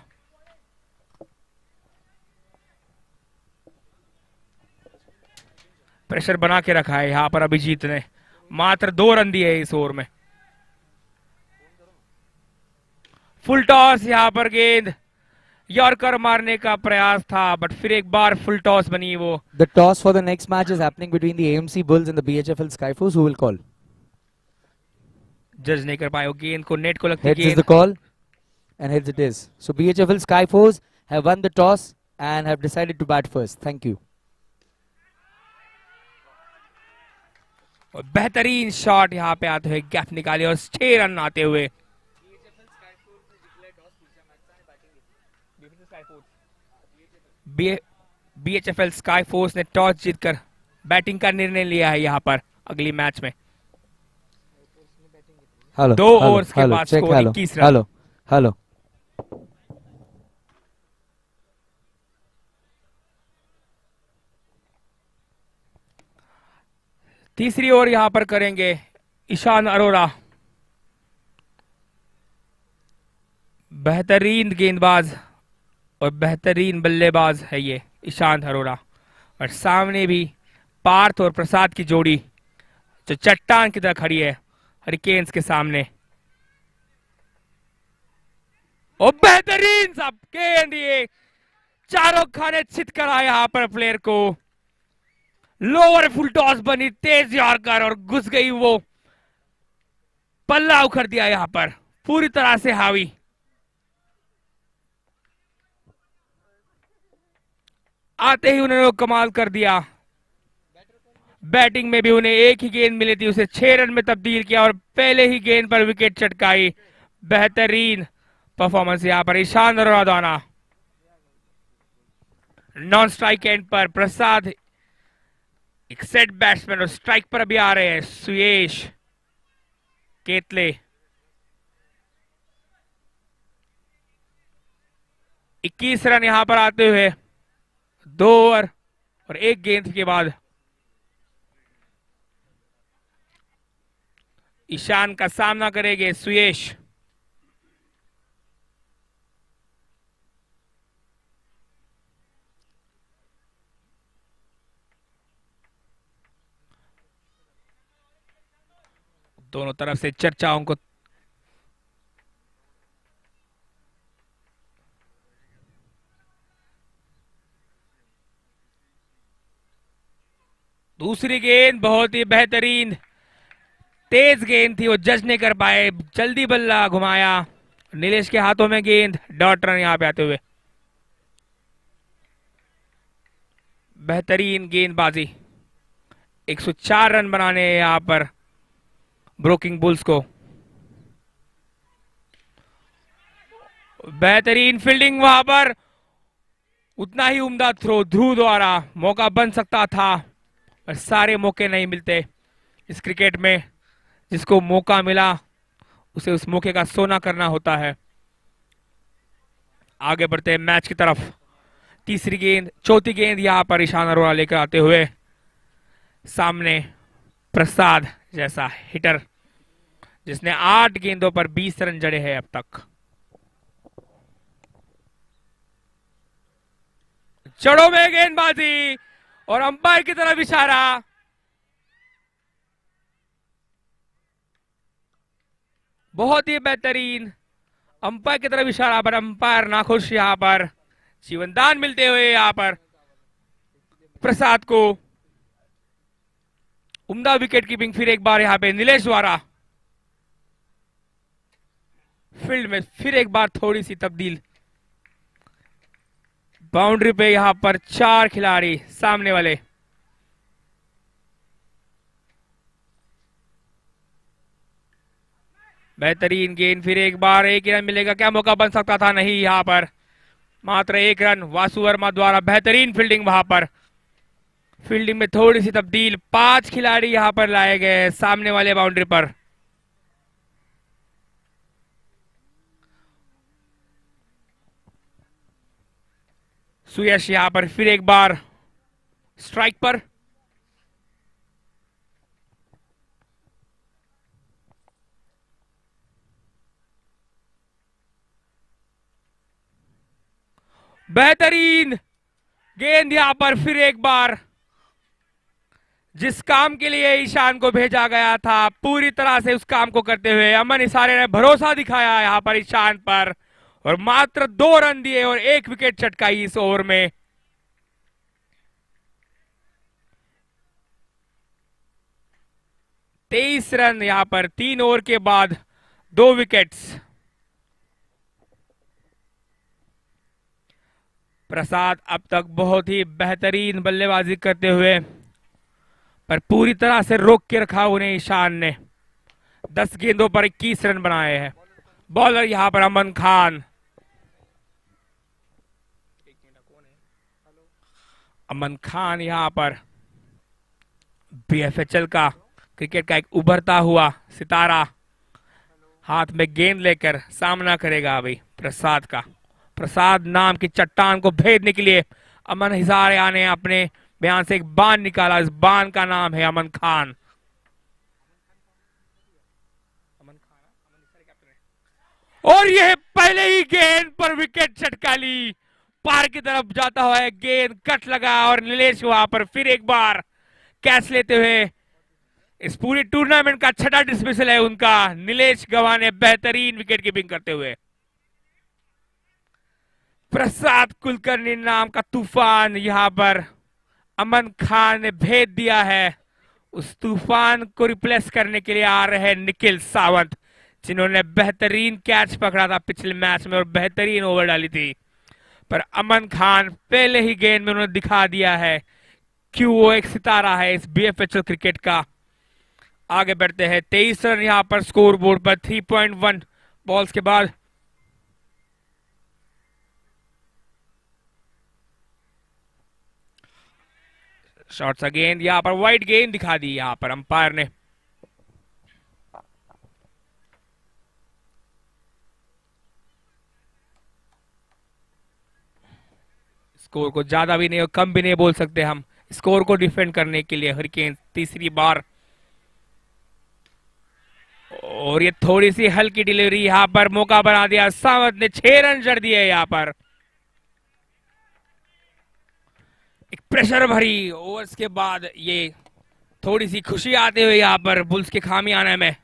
प्रेशर बना के रखा है यहां पर अभिजीत ने, मात्र 2 रन दिए इस ओवर में। फुल टॉस यहां पर गेंद यॉर्कर मारने का प्रयास था, बट फिर एक बार फुल टॉस बनी वो। The toss for the next match is happening between the AMC Bulls and the BHFL Skyforce. Who will call? जज नहीं कर पाए वो गेंद को, नेट को लगती Heads is गेंद। the call, and heads it is. So BHFL Skyforce have won the toss and have decided to bat first. Thank you. और बेहतरीन शॉट यहां पे आते हुए गैप निकाले और 6 रन आते हुए। बीएचएफएल स्काई फोर्स ने टॉस जीतकर बैटिंग का निर्णय लिया है यहां पर अगली मैच में। Hello. 2 hello, ओवर्स के hello, बाद check, score hello, 21 run. hello, hello. तीसरी ओवर यहां पर करेंगे ईशान अरोरा। बेहतरीन गेंदबाज और बेहतरीन बल्लेबाज है ये ईशान अरोरा। और सामने भी पार्थ और प्रसाद की जोड़ी जो चट्टान की तरह खड़ी है हरिकेन्स के सामने। और बेहतरीन सा गेंद, ये चारों खाने चित करा यहां पर प्लेयर को। लोअर फुल टॉस बनी, तेज यॉर्कर और घुस गई वो, पल्ला उखड़ दिया यहां पर पूरी तरह से हावी। आते ही उन्होंने कमाल कर दिया। बैटिंग में भी उन्हें 1 ही गेंद मिली थी, उसे 6 रन में तब्दील किया और पहले ही गेंद पर विकेट चटकाई। बेहतरीन परफॉर्मेंस यहां पर ईशान अरोरा द्वारा। नॉन स्ट्राइक एंड पर प्रसाद एक सेट बैट्समैन और स्ट्राइक पर अभी आ रहे हैं सुयेश केतले। 21 रन यहां पर आते हुए 2 ओवर और 1 गेंद के बाद ईशान का सामना करेंगे सुयेश। दोनों तरफ से चर्चाओं को दूसरी गेंद बहुत ही बेहतरीन तेज गेंद थी, वो जज नहीं कर पाए, जल्दी बल्ला घुमाया, नीलेश के हाथों में गेंद, डॉट रन यहां पे आते हुए। बेहतरीन गेंदबाजी, 104 रन बनाने यहां पर ब्रोकिंग बुल्स को। बेहतरीन फील्डिंग वहां पर, उतना ही उम्दा थ्रो ध्रुव द्वारा, मौका बन सकता था और सारे मौके नहीं मिलते इस क्रिकेट में। जिसको मौका मिला उसे उस मौके का सोना करना होता है। आगे बढ़ते हैं मैच की तरफ। तीसरी गेंद, चौथी गेंद यहां पर ईशान अरोरा लेकर आते हुए। सामने प्रसाद जैसा हिटर जिसने 8 गेंदों पर 20 रन जड़े हैं अब तक। जड़ों में गेंदबाजी और अंपायर की तरफ इशारा। बहुत ही बेहतरीन अंपायर की तरफ इशारा पर अंपायर नाखुश यहां पर जीवनदान मिलते हुए यहां पर प्रसाद को। उम्दा विकेट कीपिंग फिर एक बार यहां पे नीलेश द्वारा। फील्ड में फिर एक बार थोड़ी सी तब्दील। बाउंड्री पे यहां पर 4 खिलाड़ी सामने वाले। बेहतरीन गेंद, फिर एक बार एक रन मिलेगा, क्या मौका बन सकता था? नहीं, यहां पर मात्र 1 रन। वासु वर्मा द्वारा बेहतरीन फील्डिंग। वहां पर फील्डिंग में थोड़ी सी तब्दील, 5 खिलाड़ी यहां पर लाए गए सामने वाले बाउंड्री पर। सुयश यहां पर फिर एक बार स्ट्राइक पर। बेहतरीन गेंद यहां पर फिर एक बार। जिस काम के लिए ईशान को भेजा गया था पूरी तरह से उस काम को करते हुए अमन इसारे ने भरोसा दिखाया यहां पर ईशान पर, और मात्र 2 रन दिए और 1 विकेट चटकाई इस ओवर में। तेईस रन यहां पर 3 ओवर के बाद 2 विकेट्स। प्रसाद अब तक बहुत ही बेहतरीन बल्लेबाजी करते हुए, पर पूरी तरह से रोक के रखा उन्हें ईशान ने। 10 गेंदों पर 21 रन बनाए हैं। बॉलर यहां पर अमन खान। अमन खान यहां पर बीएफएचएल का, क्रिकेट का एक उभरता हुआ सितारा, हाथ में गेंद लेकर सामना करेगा अभी प्रसाद का। प्रसाद नाम की चट्टान को भेदने के लिए अमन हिसारिया ने अपने बयान से एक बाण निकाला। इस बाण का नाम है अमन खान। और यह पहले ही गेंद पर विकेट चटका ली। पार की तरफ जाता हुआ है गेंद, कट लगा और नीलेश वहां पर फिर एक बार कैच लेते हुए। इस पूरी टूर्नामेंट का 6वां डिसमिसल है उनका। नीलेश गवा ने बेहतरीन विकेट कीपिंग करते हुए। प्रसाद कुलकर्णी नाम का तूफान यहां पर अमन खान ने भेद दिया है। उस तूफान को रिप्लेस करने के लिए आ रहे हैं निखिल सावंत, जिन्होंने बेहतरीन कैच पकड़ा था पिछले मैच में और बेहतरीन ओवर डाली थी। पर अमन खान पहले ही गेंद में उन्होंने दिखा दिया है कि वो एक सितारा है इस बीएफएचएल क्रिकेट का। आगे बढ़ते हैं। 23 रन यहां पर स्कोर बोर्ड पर 3.1 बॉल्स के बाद। शॉर्ट्स गेंद यहां पर वाइड गेंद दिखा दी यहां पर अंपायर ने। स्कोर को ज्यादा भी नहीं और कम भी नहीं बोल सकते हम। स्कोर को डिफेंड करने के लिए हरिकेन तीसरी बार, और ये थोड़ी सी हल्की डिलीवरी यहां पर मौका बना दिया। सावंत ने 6 रन जड़ दिए यहां पर। एक प्रेशर भरी ओवर्स के बाद ये थोड़ी सी खुशी आते हुए यहां पर बुल्स के खामी आने में।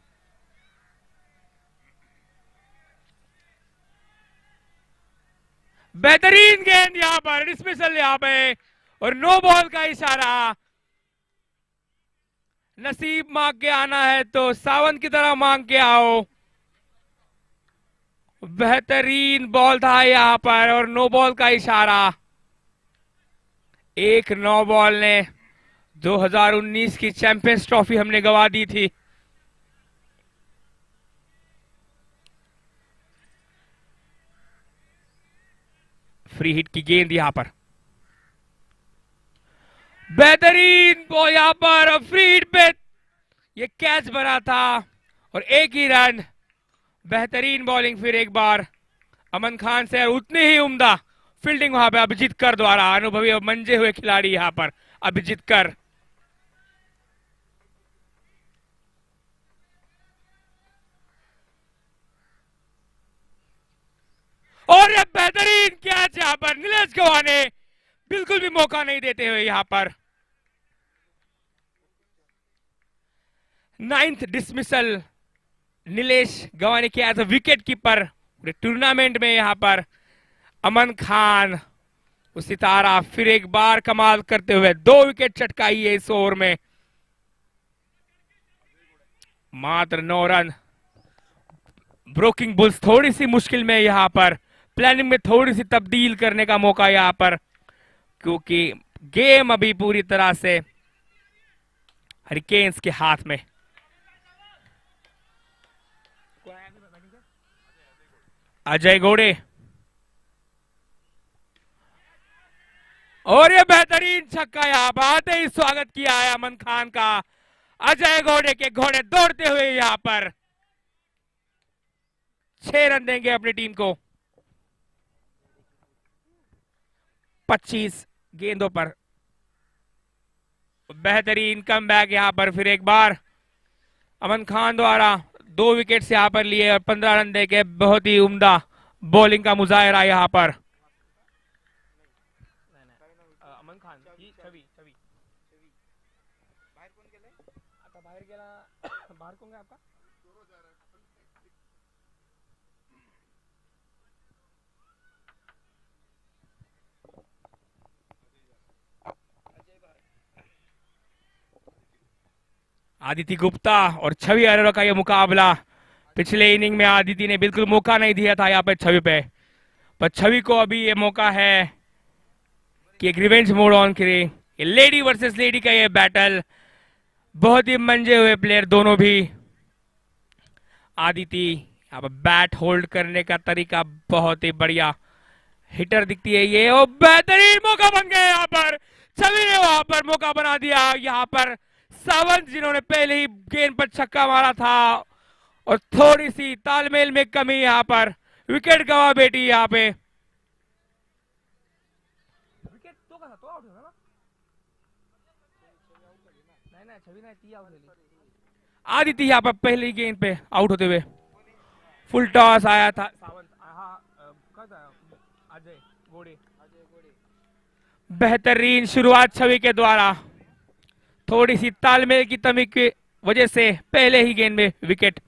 बेहतरीन गेंद यहां पर, डिसमिसल यहां पे, और नो बॉल का इशारा। नसीब मांग के आना है तो सावंत की तरह मांग के आओ। बेहतरीन बॉल था यहां पर और नो बॉल का इशारा। एक नो बॉल ने 2019 की चैंपियंस ट्रॉफी हमने गवा दी थी। फ्री हिट की गेंद यहां पर, बेहतरीन बॉल यहां पर, फ्री हिट पे ये कैच बना था और एक ही रन। बेहतरीन बॉलिंग फिर एक बार अमन खान से, उतनी ही उम्दा फील्डिंग वहां पे अभिजीत कर द्वारा। अनुभवी और मंजे हुए खिलाड़ी यहां पर अभिजीत कर। और ये बेहतरीन कैच यहां पर नीलेश गवा ने बिल्कुल भी मौका नहीं देते हुए यहां पर 9th डिसमिसल नीलेश गवा ने किया as a wicket keeper tournament में। यहां पर अमन खान उस सितारा फिर एक बार कमाल करते हुए 2 विकेट चटकाई है इस ओवर में। मात्र 9 रन। ब्रोकिंग बुल्स थोड़ी सी मुश्किल में यहाँ पर, प्लानिंग में थोड़ी सी तब्दील करने का मौका यहाँ पर, क्योंकि गेम अभी पूरी तरह से हरिकेन्स के हाथ में। अजय घोड़े, और ये बेहतरीन छक्का यहाँ पर आते ही स्वागत किया है अमन खान का। अजय घोड़े के घोड़े दौड़ते हुए यहाँ पर 6 रन देंगे अपनी टीम को 25 गेंदों पर। बेहतरीन कमबैक यहाँ पर फिर एक बार अमन खान द्वारा 2 विकेट यहाँ पर लिए और 15 रन देके बहुत ही उम्दा बॉलिंग का मुजाहरा यहाँ पर। अमन खान छवि बाहेर गेला बाहेर कोण आपका आदिति गुप्ता और छवि अरोरा का यह मुकाबला। पिछले इनिंग में आदिति ने बिल्कुल मौका नहीं दिया था यहाँ पे छवि पे, पर छवि को अभी ये मौका है कि एक रिवेंज मोड ऑन करे। ये लेडी वर्सेस लेडी का ये बैटल, बहुत ही मंजे हुए प्लेयर दोनों भी। आदिति यहाँ पर बैट होल्ड करने का तरीका बहुत ही बढ़िया, हिटर दिखती है ये, और बेहतरीन मौका बन गया यहाँ पर। छवि ने वहां पर मौका बना दिया यहाँ पर। सावंत जिन्होंने पहले ही गेंद पर छक्का मारा था और थोड़ी सी तालमेल में कमी यहाँ पर, विकेट गवा बेटी यहाँ पे। विकेट तो कहा तो आउट होगा ना, नहीं छवि ने ती आउट ले ली। आदित्य यहाँ पर पहली गेंद पे आउट होते हुए। फुल टॉस आया था सावंत, अजय घोड़े। बेहतरीन शुरुआत छवि के द्वारा, थोड़ी सी तालमेल की कमी की वजह से पहले ही गेंद में विकेट।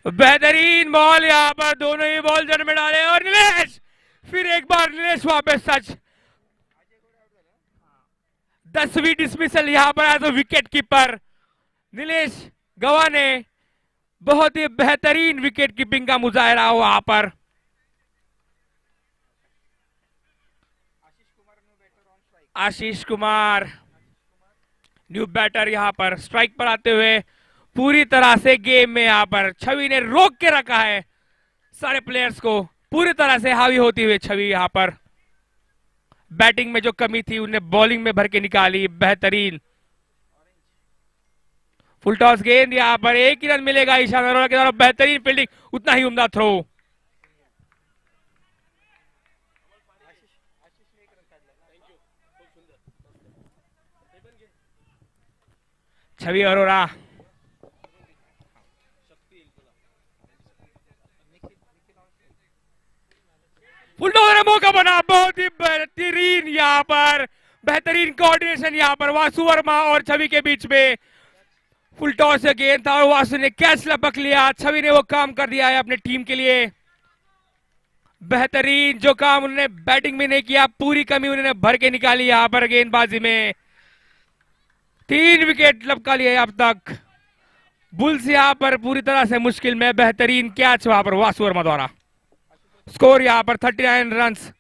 बेहतरीन बॉल यहाँ पर, दोनों ही बॉल जड़ में डाले और नीलेश, फिर एक बार नीलेश वापस सच। 10वीं डिसमिसल यहाँ पर as a wicket keeper Nilesh Gawa ने बहुत ही बेहतरीन विकेट कीपिंग का मुजाहरा हो वहां पर। आशीष कुमार न्यू बैटर यहाँ पर स्ट्राइक पर आते हुए पूरी तरह से गेम में यहाँ पर छवि ने रोक के रखा है सारे प्लेयर्स को, पूरी तरह से हावी होती हुई छवि यहाँ पर। बैटिंग में जो कमी थी उन्हें बॉलिंग में भर के निकाली। बेहतरीन फुल टॉस गेंद यहाँ पर, एक ही रन मिलेगा ईशान अरोरा के द्वारा। बेहतरीन फील्डिंग, उतना ही उम्दा थ्रो। छवि अरोरा फुल टॉस मौका बना, बहुत ही बेहतरीन यहाँ पर, बेहतरीन कोऑर्डिनेशन यहाँ पर वासु वर्मा और छवि के बीच में। फुल टॉस से गेंद था और वासु ने कैच लपक लिया, छवि ने वो काम कर दिया है अपने टीम के लिए। बेहतरीन जो काम उन्होंने बैटिंग में नहीं किया, पूरी कमी उन्होंने भर के निकाली यहाँ पर गेंदबाजी में। 3 विकेट लपका लिया अब तक। बुल्स यहाँ पर पूरी तरह से मुश्किल में। बेहतरीन कैच वहां पर वासु वर्मा द्वारा। स्कोर यहाँ पर 39 रन्स।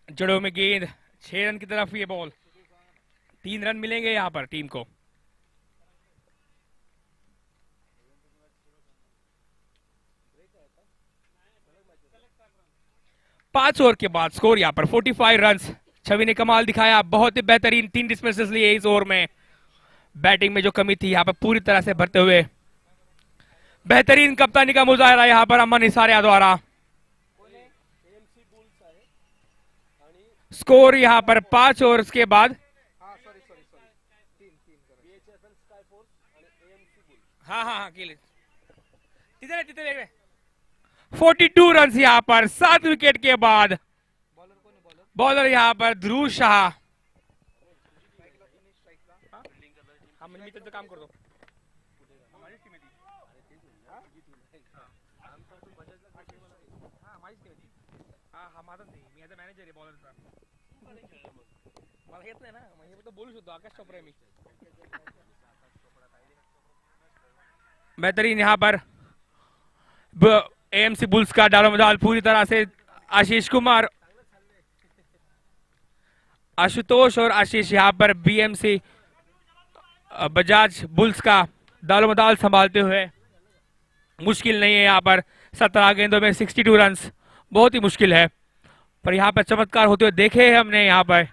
जड़ों में गेंद, 6 रन की तरफ ये बॉल, 3 रन मिलेंगे यहां पर टीम को। पांच ओवर के बाद स्कोर यहां पर 45 रन्स। छवि ने कमाल दिखाया, बहुत ही बेहतरीन 3 डिसमिसल्स लिए इस ओवर में। बैटिंग में जो कमी थी यहां पर पूरी तरह से भरते हुए बेहतरीन कप्तानी का मुजाहरा यहां पर अमन हिसारिया द्वारा। स्कोर यहां पर 5 ओवर्स के बाद, हाँ 42 रन यहां पर 7 विकेट के बाद। बॉलर यहां पर ध्रुव शाह। काम कर दो। हा माझा नाही, मी आता मॅनेजर आहे बॉलरचा. मला येत नाही ना, म्हणजे फक्त बोलू शकतो. आकाश चोप्रा आहे मी. बेहतरीन यहाँ पर एएमसी बुल्स का डालोमदाल पूरी तरह से आशीष कुमार, आशुतोष और आशीष यहाँ पर बीएमसी बजाज बुल्स का दालोमदाल संभालते हुए. मुश्किल नहीं है यहाँ पर. 17 गेंदों में 62 रन्स बहुत ही मुश्किल है, पर यहाँ पर चमत्कार होते हुए देखे हमने. यहाँ पर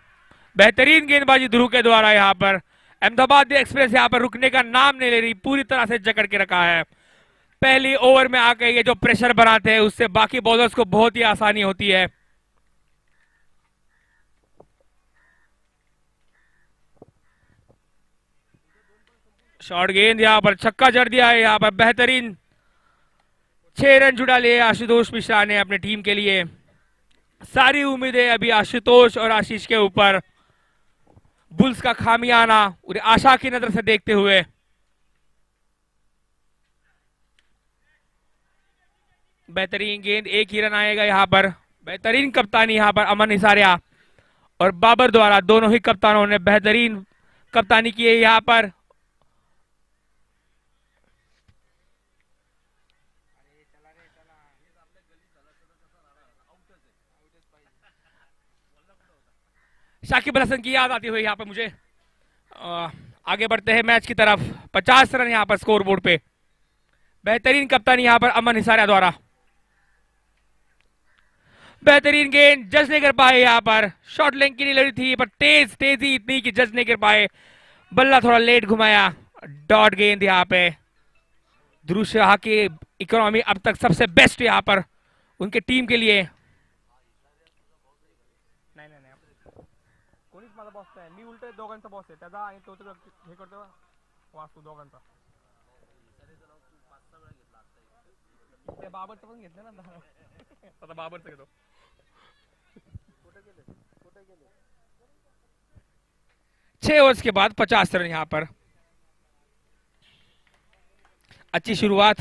बेहतरीन गेंदबाजी ध्रुव के द्वारा. यहाँ पर अहमदाबाद एक्सप्रेस यहाँ पर रुकने का नाम नहीं ले रही, पूरी तरह से जकड़ के रखा है. पहली ओवर में आकर ये जो प्रेशर बनाते हैं उससे बाकी बॉलर्स को बहुत ही आसानी होती है. शॉर्ट गेंद यहाँ पर छक्का जड़ दिया है. यहाँ पर बेहतरीन 6 रन जुड़ा लिए आशुतोष मिश्रा ने अपने टीम के लिए. सारी उम्मीदें अभी आशुतोष और आशीष के ऊपर. बुल्स का खामियाना उन्हें आशा की नजर से देखते हुए. बेहतरीन गेंद, एक ही रन आएगा यहाँ पर. बेहतरीन कप्तानी यहाँ पर अमन हिसारिया और बाबर द्वारा, दोनों ही कप्तानों ने बेहतरीन कप्तानी की है यहाँ पर. शाकिब अल हसन की याद आती हुई यहाँ पर मुझे. आगे बढ़ते हैं मैच की तरफ. 50 रन यहाँ पर स्कोर बोर्ड पे. बेहतरीन कप्तानी यहाँ पर अमन हिसारिया द्वारा. बेहतरीन गेंद, जज नहीं कर पाए यहाँ पर. शॉर्ट लेंथ की नहीं लड़ी थी, पर तेजी इतनी कि जज नहीं कर पाए. बल्ला थोड़ा लेट घुमाया. डॉट गेंद यहाँ पे. ध्रुव शाह की इकोनॉमी अब तक सबसे बेस्ट यहाँ पर उनके टीम के लिए. कोणीच माझा बॉस नाही, मी उलट दोघांचा बॉस आहे. त्याचा आणि तो हे करतो वाचतो दोघांचा. ते बाबरचं पण घेतलं ना आता. बाबरचं घेतो. 6 ओवर्स के बाद 50 रन यहाँ पर. अच्छी शुरुआत.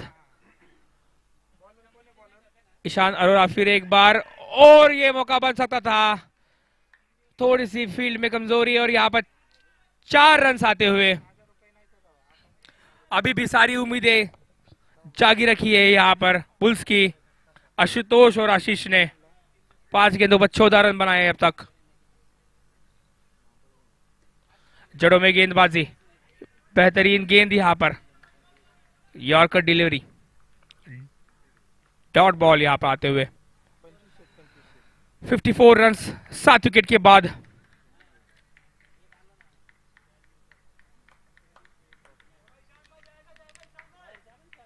ईशान अरोरा फिर एक बार, और ये मौका बन सकता था. थोड़ी सी फील्ड में कमजोरी और यहाँ पर 4 रन आते हुए. अभी भी सारी उम्मीदें जागी रखी है यहाँ पर बुल्स की. आशुतोष और आशीष ने 5 गेंदों पर 14 रन बनाए अब तक. जड़ों में गेंदबाजी. बेहतरीन गेंद यहाँ पर. Yorker delivery. डॉट बॉल यहाँ पर आते हुए. 54 रन 7 विकेट के बाद.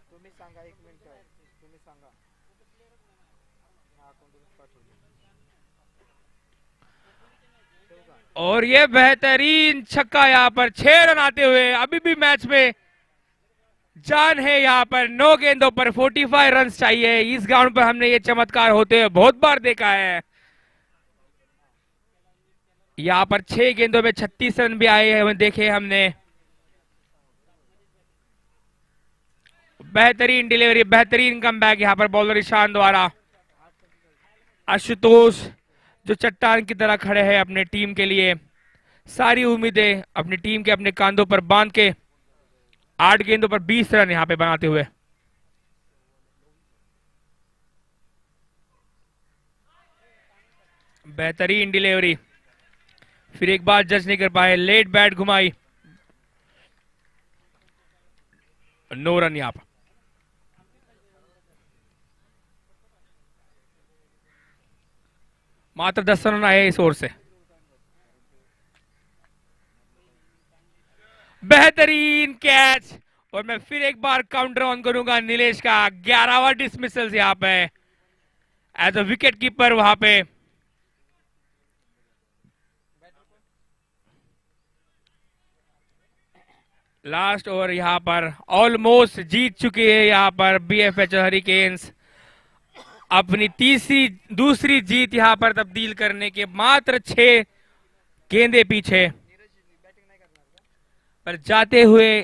तुम्ही सांगा, 1 मिनिट आहे, तुम्ही सांगा. हा कोणतरी पाठवलं. और ये बेहतरीन छक्का यहाँ पर. 6 रन आते हुए. अभी भी मैच में जान है यहाँ पर. 9 गेंदों पर 45 रन चाहिए. इस ग्राउंड पर हमने ये चमत्कार होते हुए बहुत बार देखा है. यहाँ पर 6 गेंदों में 36 रन भी आए हैं देखे हमने. बेहतरीन डिलीवरी, बेहतरीन कमबैक यहाँ पर बॉलर ईशान द्वारा. आशुतोष जो चट्टान की तरह खड़े हैं अपने टीम के लिए. सारी उम्मीदें अपनी टीम के अपने कांधों पर बांध के 8 गेंदों पर 20 रन यहाँ पे बनाते हुए. बेहतरीन डिलीवरी. फिर एक बार जज नहीं कर पाए. लेट बैट घुमाई. 9 रन यहाँ पर. मात्र 10 रन आए इस ओवर से. बेहतरीन कैच. और मैं फिर एक बार काउंटर ऑन करूंगा नीलेश का. 11वां डिसमिसल यहाँ पे एज अ विकेट कीपर. वहां पे लास्ट ओवर यहाँ पर ऑलमोस्ट जीत चुकी है यहाँ पर बीएफएच हरिकेन्स. अपनी दूसरी जीत यहाँ पर तब्दील करने के मात्र 6 गेंदे पीछे. पर जाते हुए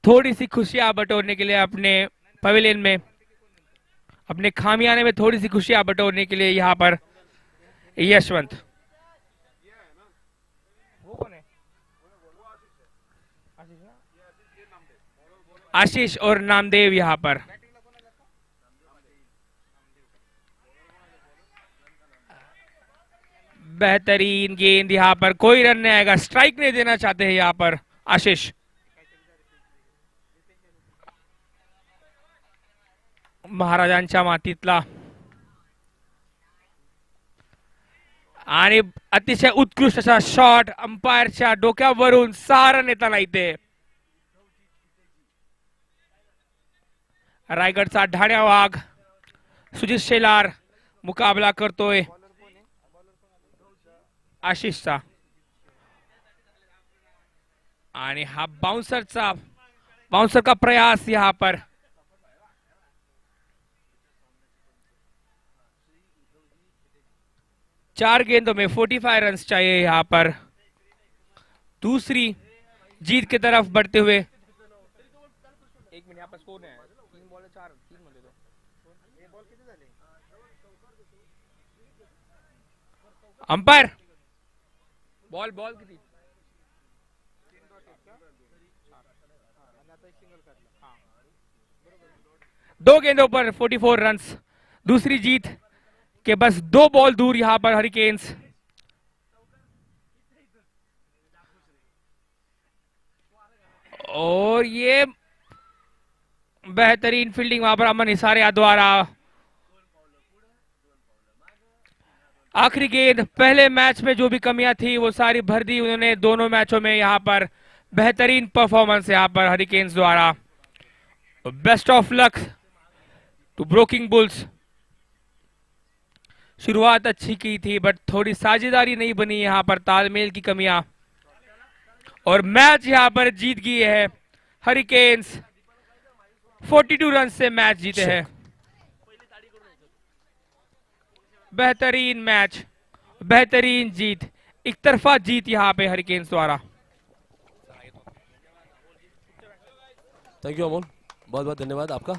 थोड़ी सी खुशियां बटोरने के लिए अपने पवेलियन में अपने खामियाने में थोड़ी सी खुशियां बटोरने के लिए यहाँ पर यशवंत। वो कौन है? आशीष और नामदेव यहाँ पर। बेहतरीन गेंद यहाँ पर, कोई रन नहीं आएगा, स्ट्राइक नहीं देना चाहते हैं यहाँ पर आशीष। महाराजांच्या मातीतला आणि अतिशय उत्कृष्ट असा शॉट अंपायरच्या डोक्यावरून सारा नेताना इथे। रायगडचा ढाण्या वाघ सुजित शेलार मुकाबला करतोय आशिषचा, आणि हा बाउंसर का प्रयास यहाँ पर। चार गेंदों में 45 रन चाहिए यहाँ पर, दूसरी जीत की तरफ बढ़ते हुए। एक मिनट, यहाँ पर स्कोर है 3 बॉल 4 3 बॉल दो। अंपायर बॉल किती? दो गेंदों पर 44 रन्स, दूसरी जीत के बस 2 बॉल दूर यहां पर हरिकेन्स। और ये बेहतरीन फील्डिंग वहां पर अमन हिसारिया द्वारा। आखिरी गेंद, पहले मैच में जो भी कमियां थी वो सारी भर दी उन्होंने दोनों मैचों में। यहां पर बेहतरीन परफॉर्मेंस यहां पर हरिकेन्स द्वारा। Best of luck to Broking Bulls. शुरुआत अच्छी की थी बट थोड़ी साझेदारी नहीं बनी यहां पर, तालमेल की कमियां, और मैच यहां पर जीत गई है हरिकेन्स। 42 रन से मैच जीते हैं। बेहतरीन मैच, बेहतरीन जीत, एक तरफा जीत यहां पे हरिकेन्स द्वारा। थैंक यू अमोल, बहुत बहुत धन्यवाद आपका।